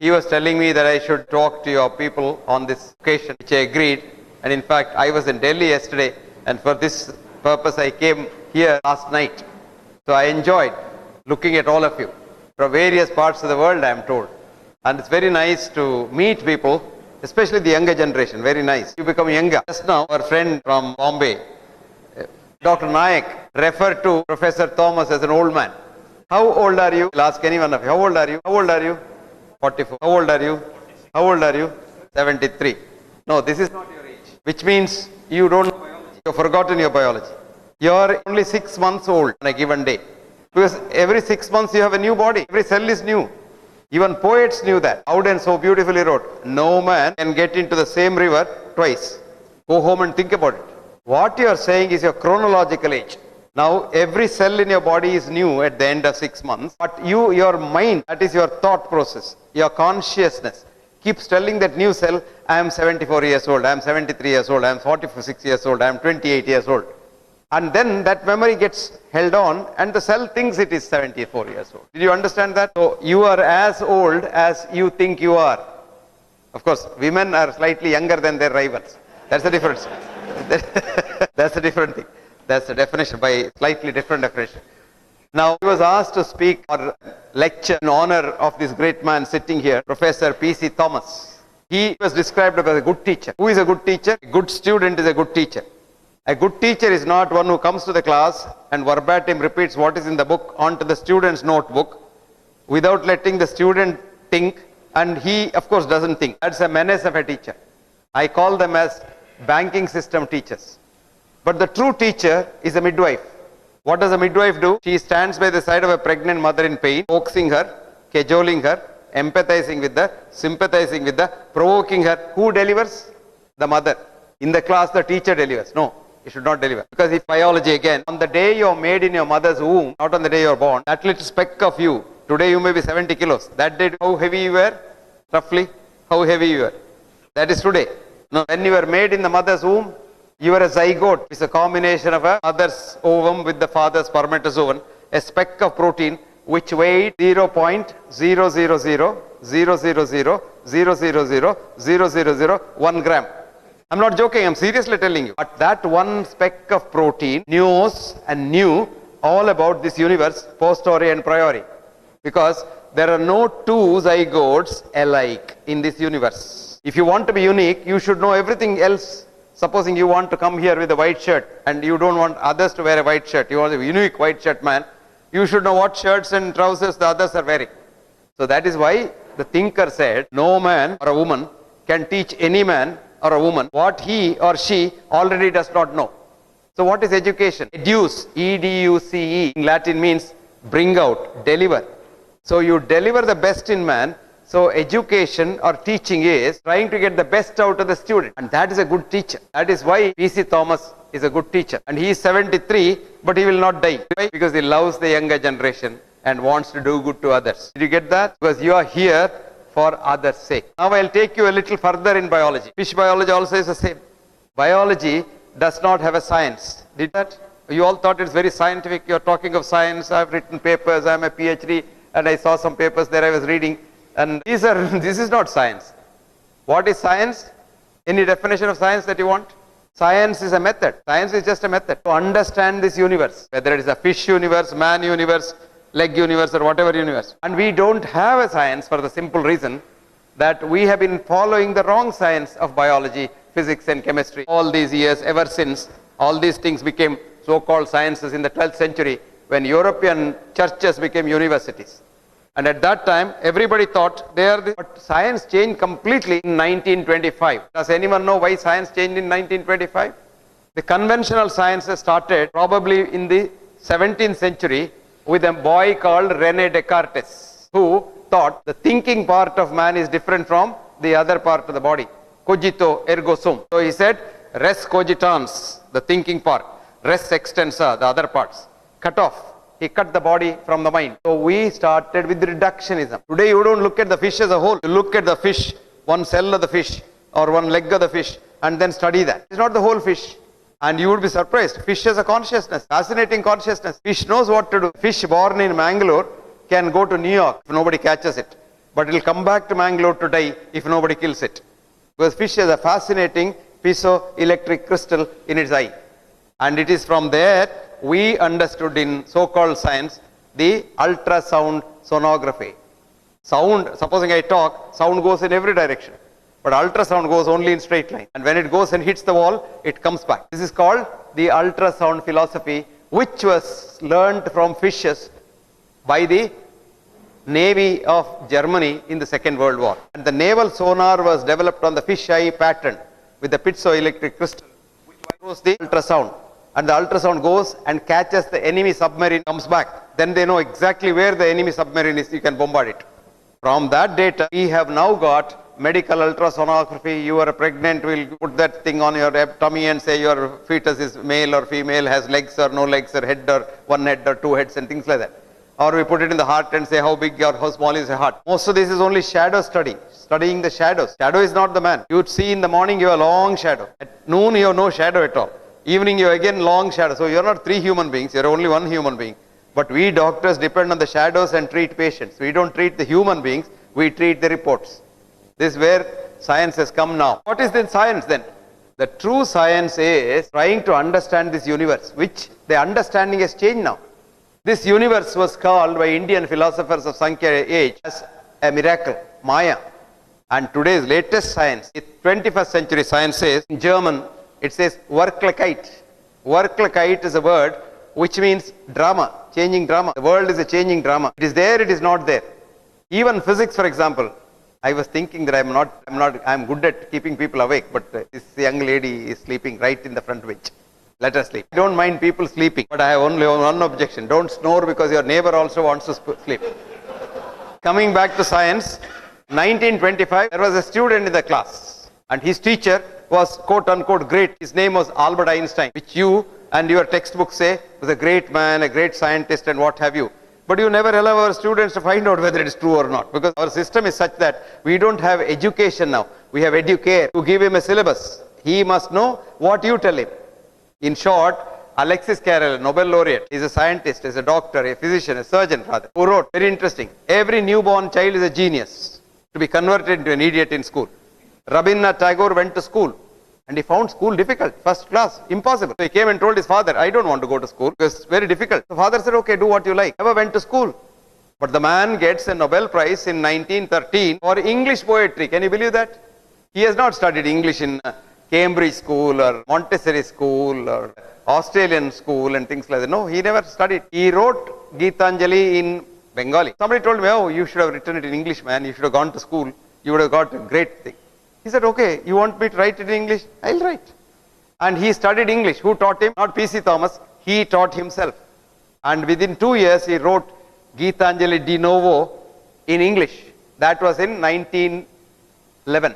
He was telling me that I should talk to your people on this occasion, which I agreed. And in fact, I was in Delhi yesterday, and for this purpose I came here last night. So I enjoyed looking at all of you from various parts of the world, I am told. And it's very nice to meet people, especially the younger generation, very nice. You become younger. Just now, our friend from Bombay, Dr. Nayak, referred to Professor Thomas as an old man. How old are you? I'll ask any one of you. How old are you? How old are you? 44. How old are you? How old are you? 73. No, this is not your age. Which means you don't know biology. You've forgotten your biology. You're only 6 months old on a given day. Because every 6 months you have a new body. Every cell is new. Even poets knew that. Howden so beautifully wrote, no man can get into the same river twice. Go home and think about it. What you are saying is your chronological age. Now, every cell in your body is new at the end of 6 months. But your mind, that is your thought process, your consciousness, keeps telling that new cell, I am 74 years old, I am 73 years old, I am 46 years old, I am 28 years old. And then that memory gets held on and the cell thinks it is 74 years old. Did you understand that? So you are as old as you think you are. Of course, women are slightly younger than their rivals. That's the difference. That's a different thing. That's the definition, by slightly different definition. Now, he was asked to speak or lecture in honor of this great man sitting here, Professor P.C. Thomas. He was described as a good teacher. Who is a good teacher? A good student is a good teacher. A good teacher is not one who comes to the class and verbatim repeats what is in the book onto the student's notebook without letting the student think, and he, of course, doesn't think. That's a menace of a teacher. I call them as banking system teachers. But the true teacher is a midwife. What does a midwife do? She stands by the side of a pregnant mother in pain, coaxing her, cajoling her, empathizing with her, sympathizing with her, provoking her. Who delivers? The mother. In the class, the teacher delivers. No. You should not deliver. Because if biology again, on the day you are made in your mother's womb, not on the day you are born, that little speck of you, today you may be 70 kilos. That day, how heavy you were? Roughly, how heavy you were? That is today. No, when you were made in the mother's womb, you were a zygote. It's a combination of a mother's ovum with the father's spermatozoon, a speck of protein which weighed 0.000000000000001 gram. I'm not joking, I'm seriously telling you. But that one speck of protein knows and knew all about this universe, posteriori and priori. Because there are no two zygotes alike in this universe. If you want to be unique, you should know everything else. Supposing you want to come here with a white shirt and you don't want others to wear a white shirt, you are a unique white shirt man, you should know what shirts and trousers the others are wearing. So that is why the thinker said, no man or a woman can teach any man or a woman what he or she already does not know. So what is education? Educe, E-D-U-C-E, in Latin means bring out, deliver. So you deliver the best in man. So education or teaching is trying to get the best out of the student. And that is a good teacher. That is why P.C. Thomas is a good teacher. And he is 73, but he will not die. Why? Because he loves the younger generation and wants to do good to others. Did you get that? Because you are here for others' sake. Now I'll take you a little further in biology. Fish biology also is the same. Biology does not have a science. Did that? You all thought it's very scientific. You're talking of science. I've written papers. I'm a PhD and I saw some papers there I was reading. And this is not science. What is science? Any definition of science that you want? Science is a method. Science is just a method to understand this universe. Whether it is a fish universe, man universe, leg universe or whatever universe. And we don't have a science for the simple reason that we have been following the wrong science of biology, physics and chemistry all these years, ever since all these things became so-called sciences in the 12th century when European churches became universities. And at that time, everybody thought they are but science changed completely in 1925. Does anyone know why science changed in 1925? The conventional sciences started probably in the 17th century with a boy called René Descartes, who thought the thinking part of man is different from the other part of the body. Cogito ergo sum. So he said, res cogitans, the thinking part, res extensa, the other parts. Cut off. He cut the body from the mind. So we started with reductionism. Today you don't look at the fish as a whole. You look at the fish, one cell of the fish or one leg of the fish and then study that. It's not the whole fish. And you would be surprised. Fish has a consciousness, fascinating consciousness. Fish knows what to do. Fish born in Mangalore can go to New York if nobody catches it. but it will come back to Mangalore to die if nobody kills it. Because fish has a fascinating piezoelectric crystal in its eye. And it is from there we understood in so-called science the ultrasound sonography. Sound, supposing I talk, sound goes in every direction. But ultrasound goes only in straight line. And when it goes and hits the wall, it comes back. This is called the ultrasound philosophy, which was learned from fishes by the Navy of Germany in the Second World War. And the naval sonar was developed on the fish eye pattern with the piezoelectric crystal, which was the ultrasound. And the ultrasound goes and catches the enemy submarine, comes back. Then they know exactly where the enemy submarine is, you can bombard it. From that data, we have now got medical ultrasonography. You are pregnant, we'll put that thing on your tummy and say your fetus is male or female, has legs or no legs, or head or one head or two heads and things like that. Or we put it in the heart and say how big or how small is the heart. Most of this is only shadow study, studying the shadows. Shadow is not the man. You would see in the morning you have a long shadow. At noon you have no shadow at all. Evening you have again long shadow. So you are not three human beings, you are only one human being. But we doctors depend on the shadows and treat patients. We don't treat the human beings, we treat the reports. This is where science has come now. What is then science then? The true science is trying to understand this universe, which the understanding has changed now. This universe was called by Indian philosophers of Sankhya age as a miracle, Maya. And today's latest science, 21st century science says, in German, it says Wirklichkeit. Wirklichkeit is a word which means drama, changing drama. The world is a changing drama. It is there, it is not there. Even physics, for example, I was thinking that I'm good at keeping people awake, but this young lady is sleeping right in the front bench. Let her sleep. I don't mind people sleeping, but I have only one objection. Don't snore because your neighbor also wants to sleep. Coming back to science, 1925, there was a student in the class and his teacher was quote unquote great. His name was Albert Einstein, which you and your textbooks say was a great man, a great scientist and what have you. But you never allow our students to find out whether it is true or not, because our system is such that we don't have education now. We have educare. You give him a syllabus. He must know what you tell him. In short, Alexis Carrel, Nobel laureate, is a scientist, is a doctor, a physician, a surgeon rather, who wrote, very interesting, every newborn child is a genius to be converted into an idiot in school. Rabindranath Tagore went to school and he found school difficult, first class, impossible. So he came and told his father, I don't want to go to school because it's very difficult. The father said, okay, do what you like. Never went to school. But the man gets a Nobel Prize in 1913 for English poetry. Can you believe that? He has not studied English in Cambridge school or Montessori school or Australian school and things like that. No, he never studied. He wrote Geetanjali in Bengali. Somebody told me, oh, you should have written it in English, man. You should have gone to school. You would have got a great thing. He said, okay, you want me to write it in English? I'll write. And he studied English. Who taught him? Not P.C. Thomas. He taught himself. And within 2 years, he wrote Geetanjali de novo in English. That was in 1911.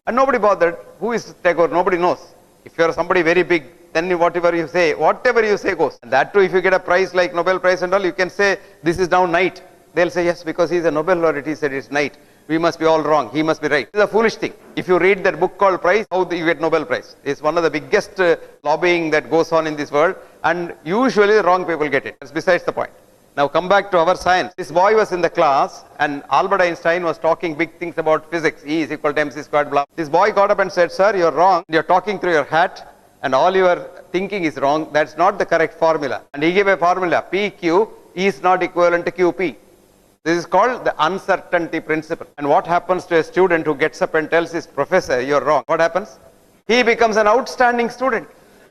And nobody bothered. Who is Tagore? Nobody knows. If you are somebody very big, then whatever you say goes. And that too, if you get a prize like Nobel Prize and all, you can say, this is now night. They'll say, yes, because he's a Nobel laureate, he said it's night. We must be all wrong. He must be right. It's a foolish thing. If you read that book called Prize, how do you get Nobel Prize? It's one of the biggest lobbying that goes on in this world. And usually the wrong people get it. That's besides the point. Now come back to our science. This boy was in the class and Albert Einstein was talking big things about physics. E is equal to mc squared, blah. This boy got up and said, sir, you're wrong. You're talking through your hat and all your thinking is wrong. That's not the correct formula. And he gave a formula. PQ is not equivalent to QP. This is called the uncertainty principle. And what happens to a student who gets up and tells his professor, you're wrong? What happens? He becomes an outstanding student.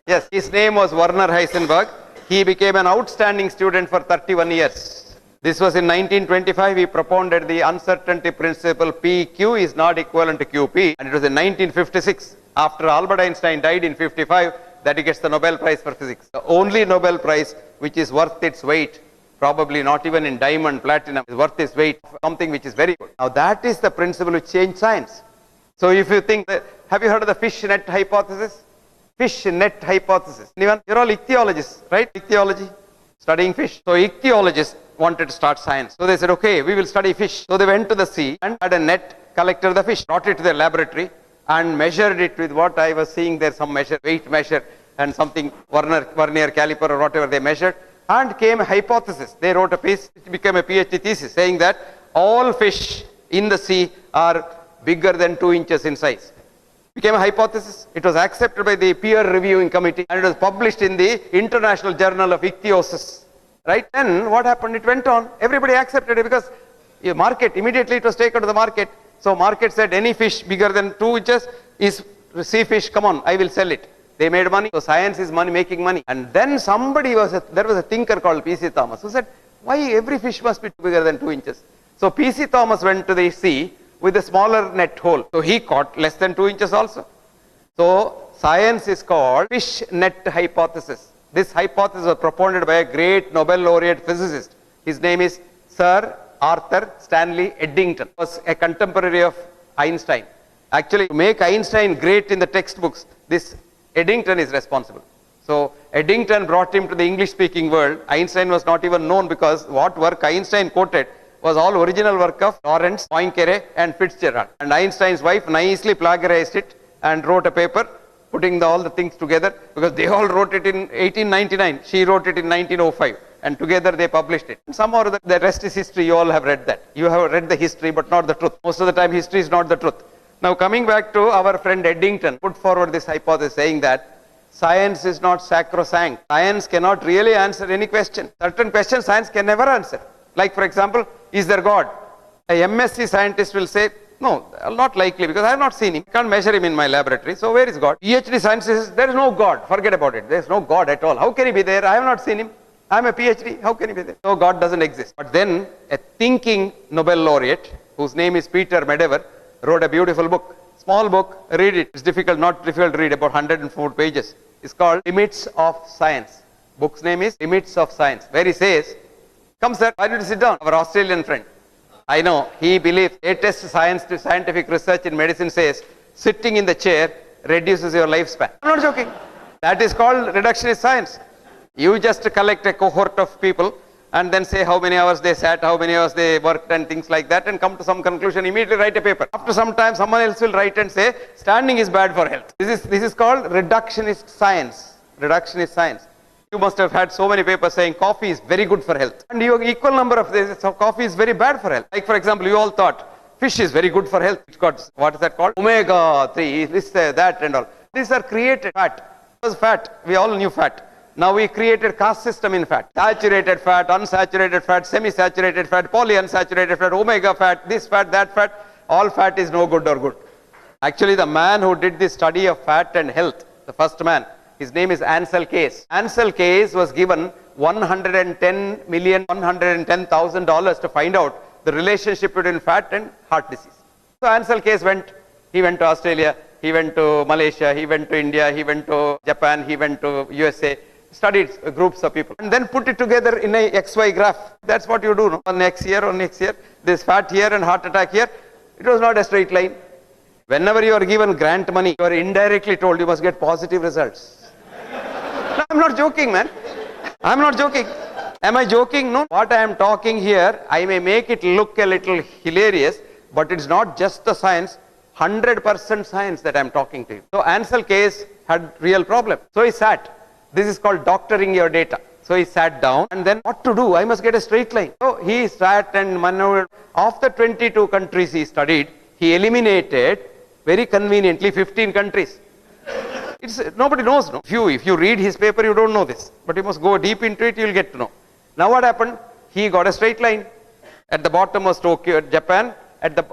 Yes, his name was Werner Heisenberg. He became an outstanding student for 31 years. This was in 1925. He propounded the uncertainty principle. PQ is not equivalent to QP. And it was in 1956, after Albert Einstein died in 55, that he gets the Nobel Prize for physics. The only Nobel Prize which is worth its weight, probably not even in diamond, platinum, is worth its weight, something which is very good. Now that is the principle which changed science. So if you think that, have you heard of the fish net hypothesis? Fish net hypothesis. Anyone? You're all ichthyologists, right? Ichthyology, studying fish. So ichthyologists wanted to start science. So they said, okay, we will study fish. So they went to the sea and had a net, collected the fish, brought it to their laboratory and measured it with what I was seeing there, some measure, weight measure and something, vernier caliper or whatever they measured, and came a hypothesis. They wrote a piece, which became a PhD thesis, saying that all fish in the sea are bigger than 2 inches in size. Became a hypothesis. It was accepted by the peer reviewing committee and it was published in the International Journal of Ichthyosis. Right? Then what happened? It went on. Everybody accepted it because the market, immediately it was taken to the market. So market said any fish bigger than 2 inches is sea fish, come on, I will sell it. They made money. So science is money, making money. And then there was a thinker called P.C. Thomas who said, why every fish must be bigger than 2 inches? So P.C. Thomas went to the sea with a smaller net hole. So he caught less than 2 inches also. So science is called fish net hypothesis. This hypothesis was proponed by a great Nobel laureate physicist. His name is Sir Arthur Stanley Eddington. He was a contemporary of Einstein. Actually, to make Einstein great in the textbooks, this Eddington is responsible. So Eddington brought him to the English speaking world. Einstein was not even known because what work Einstein quoted was all original work of Lorentz, Poincaré and Fitzgerald. And Einstein's wife nicely plagiarized it and wrote a paper putting all the things together because they all wrote it in 1899. She wrote it in 1905 and together they published it. And somehow the rest is history. You all have read that. You have read the history but not the truth. Most of the time history is not the truth. Now coming back to our friend Eddington put forward this hypothesis saying that science is not sacrosanct. Science cannot really answer any question. Certain questions science can never answer. Like for example, is there God? A MSc scientist will say, no, not likely because I have not seen him. I can't measure him in my laboratory. So where is God? PhD scientist says, there is no God. Forget about it. There is no God at all. How can he be there? I have not seen him. I am a PhD. How can he be there? So God doesn't exist. But then a thinking Nobel laureate whose name is Peter Medawar wrote a beautiful book. Small book. Read it. It's difficult, not difficult to read. About 104 pages. It's called Limits of Science. Book's name is Limits of Science. Where he says, come sir, why did you sit down? Our Australian friend. I know, he believes latest scientific research in medicine says sitting in the chair reduces your lifespan. I'm not joking. That is called reductionist science. You just collect a cohort of people and then say how many hours they sat, how many hours they worked and things like that and come to some conclusion, immediately write a paper. After some time, someone else will write and say standing is bad for health. This is called reductionist science. Reductionist science. You must have had so many papers saying coffee is very good for health. And you have equal number of this, so coffee is very bad for health. Like for example, you all thought fish is very good for health. It's got, what is that called? Omega 3, this, that and all. These are created fat. It was fat. We all knew fat. Now we created caste system in fat. Saturated fat, unsaturated fat, semi-saturated fat, polyunsaturated fat, omega fat, this fat, that fat. All fat is no good or good. Actually, the man who did this study of fat and health, the first man, his name is Ancel Keys. Ancel Keys was given $110,000 to find out the relationship between fat and heart disease. So Ancel Keys he went to Australia, he went to Malaysia, he went to India, he went to Japan, he went to USA, studied groups of people and then put it together in a XY graph. That's what you do, no? On next year, this fat here and heart attack here. It was not a straight line. Whenever you are given grant money, you are indirectly told you must get positive results. No, I'm not joking, man. I'm not joking. Am I joking? No. What I am talking here, I may make it look a little hilarious, but it's not just the science, 100% science that I'm talking to you. So Ancel Keys had real problem. So he sat. This is called doctoring your data. So he sat down and then what to do? I must get a straight line. So he sat and maneuvered. Of the 22 countries he studied, he eliminated very conveniently 15 countries. Nobody knows. No? If you read his paper, you don't know this. But you must go deep into it, you'll get to know. Now what happened? He got a straight line. At the bottom was Tokyo, Japan. At the